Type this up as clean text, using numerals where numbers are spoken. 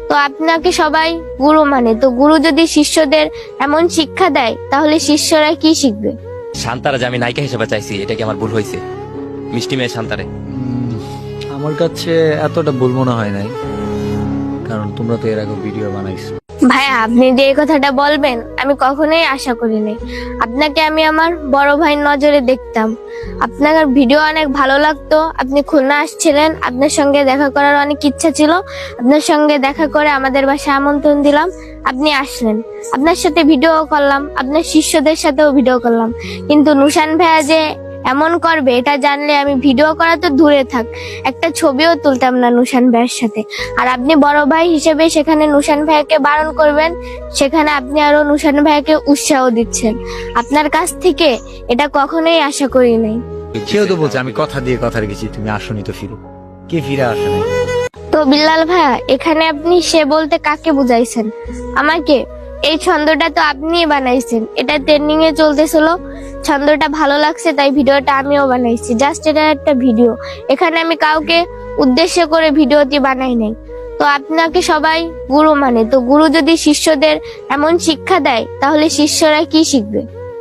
তো আপনাকে সবাই গুরু মানে, তো গুরু যদি শিষ্যদের এমন শিক্ষা দেয় তাহলে শিষ্যরা কি শিখবে? শান্তারা যে আমি নায়িকা হিসেবে চাইছি, এটা কি আমার ভুল হয়েছে? মিষ্টি মেয়ে শান্তারে আমার কাছে এতটা ভুল মনে হয় নাই, কারণ তোমরা তো এর আগে ভিডিও বানাইছো। ভাইয়া, আপনি যে এই কথাটা বলবেন আমি কখনোই আশা করিনি। আপনাকে আমি আমার বড় ভাইয়ের নজরে দেখতাম। আপনার ভিডিও অনেক ভালো লাগতো। আপনি খুলনা আসছিলেন, আপনার সঙ্গে দেখা করার অনেক ইচ্ছা ছিল। আপনার সঙ্গে দেখা করে আমাদের বাসায় আমন্ত্রণ দিলাম, আপনি আসলেন। আপনার সাথে ভিডিও করলাম, আপনার শিষ্যদের সাথেও ভিডিও করলাম। কিন্তু নুশান ভাইয়া যে এমন করবে এটা জানলে আমি ভিডিও করা তো দূরে থাক, একটা ছবিও তুলতাম না নুশান ভাইয়ের সাথে। আর আপনি বড় ভাই হিসেবে সেখানে নুশান ভাইকে বারণ করবেন, সেখানে আপনি আরো নুশান ভাইকে উৎসাহ দিচ্ছেন। আপনার কাছ থেকে এটা কখনোই আশা করি নাই। সেও তো বলছে আমি কথা দিয়ে কথা রেখেছি, তুমি আসনি তো ফিরে। কে ফিরে আসে নাই? তো বিল্লাল ভাইয়া, এখানে আপনি সে বলতে কাকে বুঝাইছেন? আমাকে? এই ছন্দটা তো আপনিই বানাইছেন, এটা ট্রেন্ডিং এ চলতেছিল, ছন্দটা ভালো লাগছে তাই ভিডিওটা আমিও বানাইছি। জাস্ট এটা একটা ভিডিও, এখানে আমি কাউকে উদ্দেশ্য করে ভিডিওটি বানাই নাই। তো আপনাকে সবাই গুরু মানে, তো গুরু যদি শিষ্যদের এমন শিক্ষা দেয় তাহলে শিষ্যরা কি শিখবে?